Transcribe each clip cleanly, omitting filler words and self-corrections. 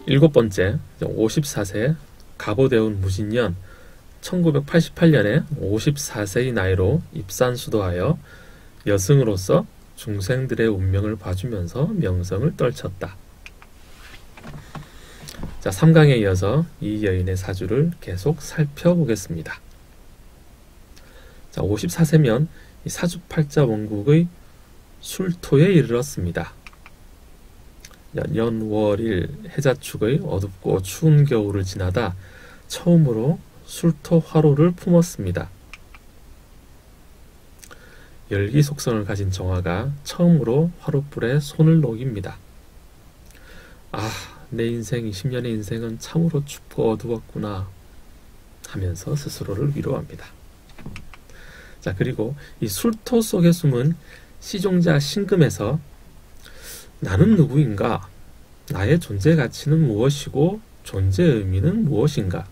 7번째, 54세 가보대운 무진년 1988년에 54세의 나이로 입산수도하여 여승으로서 중생들의 운명을 봐주면서 명성을 떨쳤다. 자, 3강에 이어서 이 여인의 사주를 계속 살펴보겠습니다. 자, 54세면 이 사주팔자 원국의 술토에 이르렀습니다. 연월일 해자축의 어둡고 추운 겨울을 지나다 처음으로 술토 화로를 품었습니다. 열기 속성을 가진 정화가 처음으로 화롯불에 손을 녹입니다. 아, 내 인생 20년의 인생은 참으로 춥고 어두웠구나 하면서 스스로를 위로합니다. 자, 그리고 이 술토 속에 숨은 시종자 신금에서 나는 누구인가? 나의 존재 가치는 무엇이고 존재 의미는 무엇인가?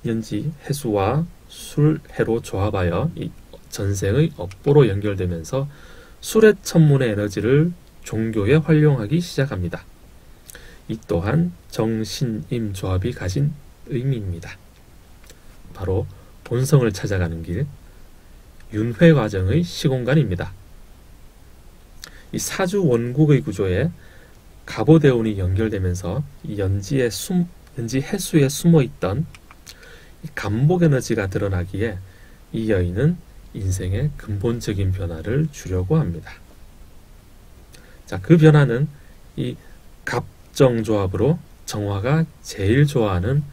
연지 해수와 술해로 조합하여 이 전생의 업보로 연결되면서 술의 천문의 에너지를 종교에 활용하기 시작합니다. 이 또한 정신임 조합이 가진 의미입니다. 바로 본성을 찾아가는 길, 윤회 과정의 시공간입니다. 이 사주 원국의 구조에 가보대운이 연결되면서 이 연지 해수에 숨어있던 이 간복 에너지가 드러나기에 이 여인은 인생의 근본적인 변화를 주려고 합니다. 자, 그 변화는 이 갑정조합으로 정화가 제일 좋아하는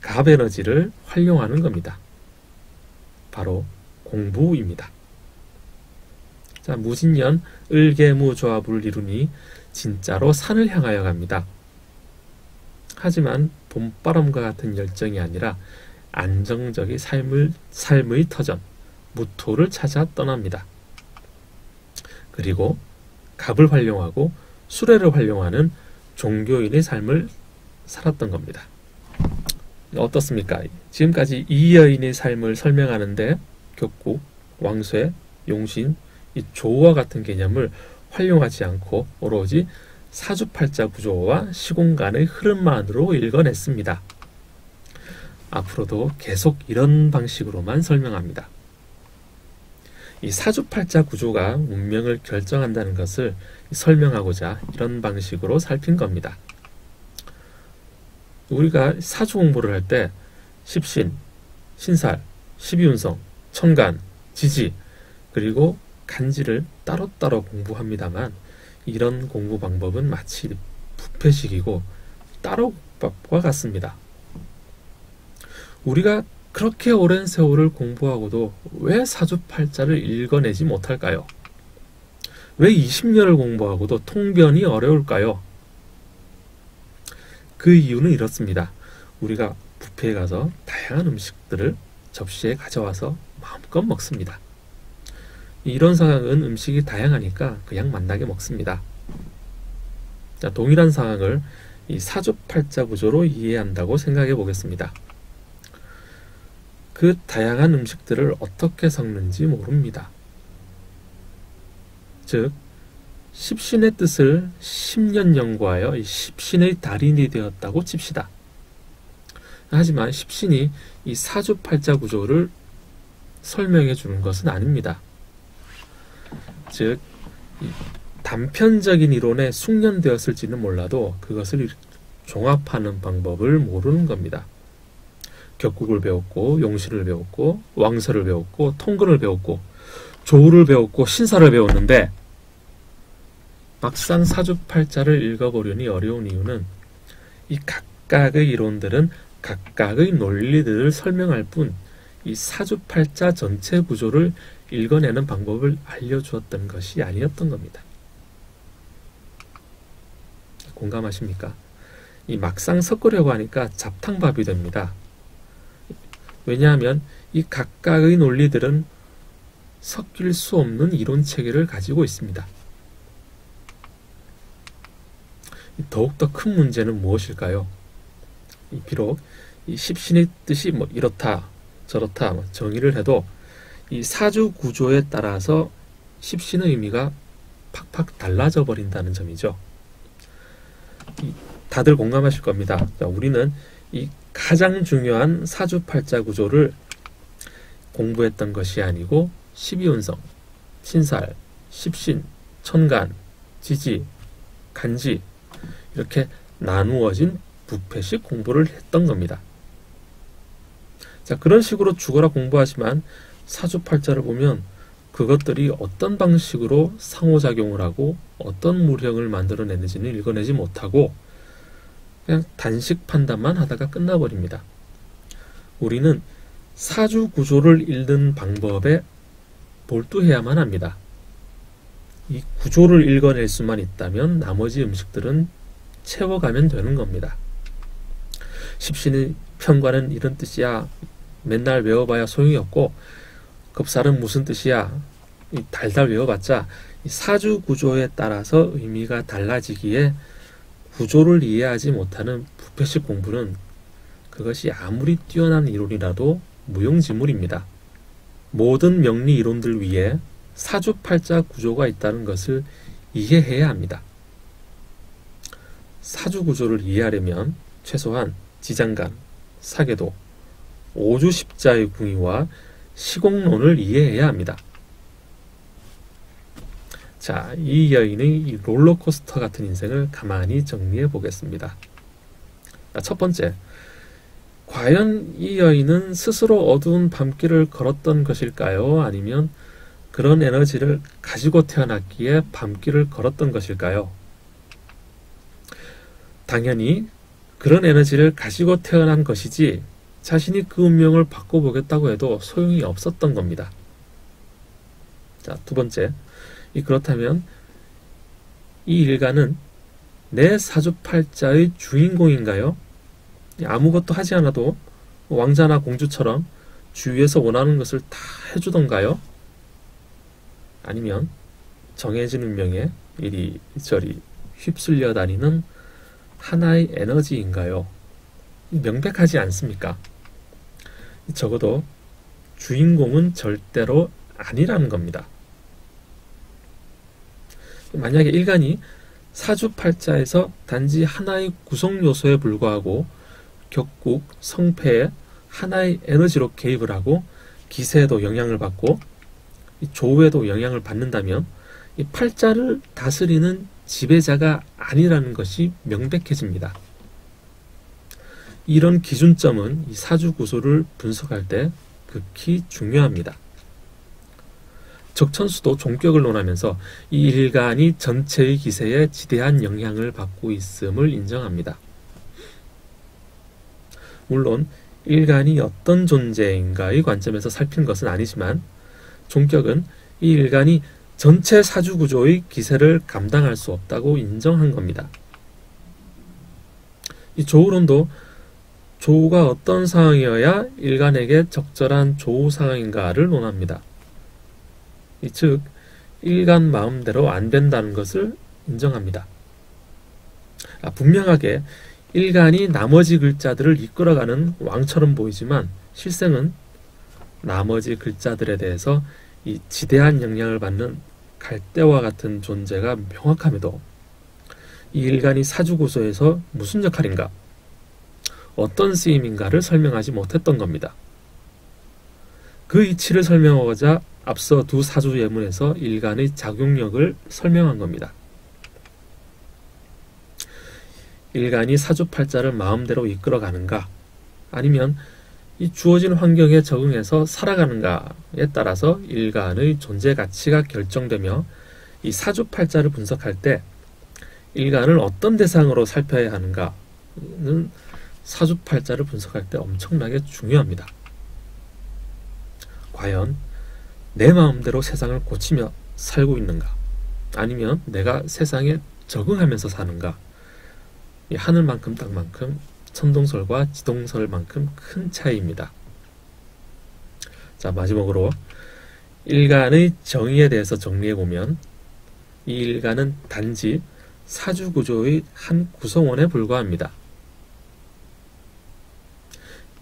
갑에너지를 활용하는 겁니다. 바로 공부입니다. 자, 무진년 을개무 조합을 이루니 진짜로 산을 향하여 갑니다. 하지만 봄바람과 같은 열정이 아니라 안정적인 삶의 터전, 무토를 찾아 떠납니다. 그리고 갑을 활용하고 수레를 활용하는 종교인의 삶을 살았던 겁니다. 어떻습니까? 지금까지 이 여인의 삶을 설명하는데 격국, 왕쇠, 용신, 이 조와 같은 개념을 활용하지 않고 오로지 사주팔자 구조와 시공간의 흐름만으로 읽어냈습니다. 앞으로도 계속 이런 방식으로만 설명합니다. 이 사주팔자 구조가 운명을 결정한다는 것을 설명하고자 이런 방식으로 살핀 겁니다. 우리가 사주 공부를 할 때 십신, 신살, 십이운성, 천간, 지지, 그리고 간지를 따로따로 공부합니다만 이런 공부 방법은 마치 부패식이고 따로국밥과 같습니다. 우리가 그렇게 오랜 세월을 공부하고도 왜 사주팔자를 읽어내지 못할까요? 왜 20년을 공부하고도 통변이 어려울까요? 그 이유는 이렇습니다. 우리가 뷔페에 가서 다양한 음식들을 접시에 가져와서 마음껏 먹습니다. 이런 상황은 음식이 다양하니까 그냥 맛나게 먹습니다. 자, 동일한 상황을 이 사주팔자 구조로 이해한다고 생각해 보겠습니다. 그 다양한 음식들을 어떻게 섞는지 모릅니다. 즉, 십신의 뜻을 10년 연구하여 이 십신의 달인이 되었다고 칩시다. 하지만 십신이 이 사주팔자 구조를 설명해 주는 것은 아닙니다. 즉, 단편적인 이론에 숙련되었을지는 몰라도 그것을 종합하는 방법을 모르는 겁니다. 격국을 배웠고, 용신을 배웠고, 왕설을 배웠고, 통근을 배웠고, 조를 배웠고, 신사를 배웠는데 막상 사주팔자를 읽어보려니 어려운 이유는 이 각각의 이론들은 각각의 논리들을 설명할 뿐 이 사주팔자 전체 구조를 읽어내는 방법을 알려주었던 것이 아니었던 겁니다. 공감하십니까? 이 막상 섞으려고 하니까 잡탕밥이 됩니다. 왜냐하면 이 각각의 논리들은 섞일 수 없는 이론 체계를 가지고 있습니다. 더욱더 큰 문제는 무엇일까요? 비록 이 십신의 뜻이 이렇다 저렇다 정의를 해도 이 사주 구조에 따라서 십신의 의미가 팍팍 달라져 버린다는 점이죠. 다들 공감하실 겁니다. 자, 우리는 이 가장 중요한 사주팔자 구조를 공부했던 것이 아니고 12운성, 신살, 십신, 천간, 지지, 간지 이렇게 나누어진 부패식 공부를 했던 겁니다. 자, 그런 식으로 죽어라 공부하지만 사주팔자를 보면 그것들이 어떤 방식으로 상호작용을 하고 어떤 물형을 만들어내는지는 읽어내지 못하고 그냥 단식 판단만 하다가 끝나버립니다. 우리는 사주 구조를 읽는 방법에 몰두해야만 합니다. 이 구조를 읽어낼 수만 있다면 나머지 음식들은 채워가면 되는 겁니다. 십신의 편관은 이런 뜻이야. 맨날 외워봐야 소용이 없고 겁살은 무슨 뜻이야. 달달 외워봤자 사주 구조에 따라서 의미가 달라지기에 구조를 이해하지 못하는 부패식 공부는 그것이 아무리 뛰어난 이론이라도 무용지물입니다. 모든 명리 이론들 위에 사주팔자 구조가 있다는 것을 이해해야 합니다. 사주 구조를 이해하려면 최소한 지장간, 사계도, 오주십자의 궁의와 시공론을 이해해야 합니다. 자, 이 여인의 이 롤러코스터 같은 인생을 가만히 정리해 보겠습니다. 첫 번째, 과연 이 여인은 스스로 어두운 밤길을 걸었던 것일까요? 아니면 그런 에너지를 가지고 태어났기에 밤길을 걸었던 것일까요? 당연히 그런 에너지를 가지고 태어난 것이지 자신이 그 운명을 바꿔보겠다고 해도 소용이 없었던 겁니다. 자, 두 번째, 그렇다면 이 일가는 내 사주팔자의 주인공인가요? 아무것도 하지 않아도 왕자나 공주처럼 주위에서 원하는 것을 다 해주던가요? 아니면 정해진 운명에 이리저리 휩쓸려 다니는 하나의 에너지인가요? 명백하지 않습니까? 적어도 주인공은 절대로 아니라는 겁니다. 만약에 일간이 사주팔자에서 단지 하나의 구성 요소에 불과하고 격국, 성패에 하나의 에너지로 개입을 하고 기세에도 영향을 받고 조우에도 영향을 받는다면 이 팔자를 다스리는 지배자가 아니라는 것이 명백해집니다. 이런 기준점은 이 사주 구조를 분석할 때 극히 중요합니다. 적천수도 종격을 논하면서 이 일간이 전체의 기세에 지대한 영향을 받고 있음을 인정합니다. 물론 일간이 어떤 존재인가의 관점에서 살핀 것은 아니지만 종격은 이 일간이 전체 사주구조의 기세를 감당할 수 없다고 인정한 겁니다. 이 조우론도 조우가 어떤 상황이어야 일간에게 적절한 조우 상황인가를 논합니다. 즉 일간 마음대로 안 된다는 것을 인정합니다. 분명하게 일간이 나머지 글자들을 이끌어가는 왕처럼 보이지만 실생은 나머지 글자들에 대해서 이 지대한 영향을 받는 갈대와 같은 존재가 명확함에도 이 일간이 사주구조에서 무슨 역할인가, 어떤 쓰임인가를 설명하지 못했던 겁니다. 그 이치를 설명하고자 앞서 두 사주 예문에서 일간의 작용력을 설명한 겁니다. 일간이 사주팔자를 마음대로 이끌어가는가, 아니면 이 주어진 환경에 적응해서 살아가는가에 따라서 일간의 존재 가치가 결정되며 이 사주팔자를 분석할 때 일간을 어떤 대상으로 살펴야 하는가는 사주팔자를 분석할 때 엄청나게 중요합니다. 과연 내 마음대로 세상을 고치며 살고 있는가, 아니면 내가 세상에 적응하면서 사는가, 이 하늘만큼 땅만큼 천동설과 지동설만큼 큰 차이입니다. 자, 마지막으로 일간의 정의에 대해서 정리해보면 이 일간은 단지 사주구조의 한 구성원에 불과합니다.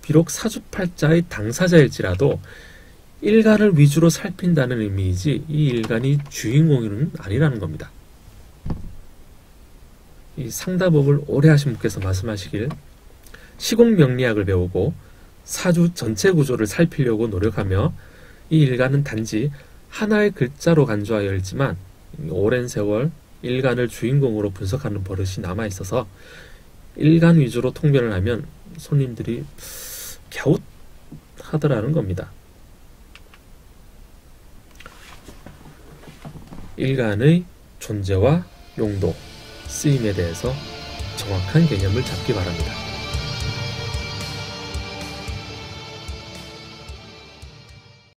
비록 사주팔자의 당사자일지라도 일간을 위주로 살핀다는 의미이지 이 일간이 주인공은 아니라는 겁니다. 이 상담업을 오래 하신 분께서 말씀하시길 시공명리학을 배우고 사주 전체 구조를 살피려고 노력하며 이 일간은 단지 하나의 글자로 간주하여 있지만 오랜 세월 일간을 주인공으로 분석하는 버릇이 남아있어서 일간 위주로 통변을 하면 손님들이 갸웃하더라는 겁니다. 일간의 존재와 용도, 쓰임에 대해서 정확한 개념을 잡기 바랍니다.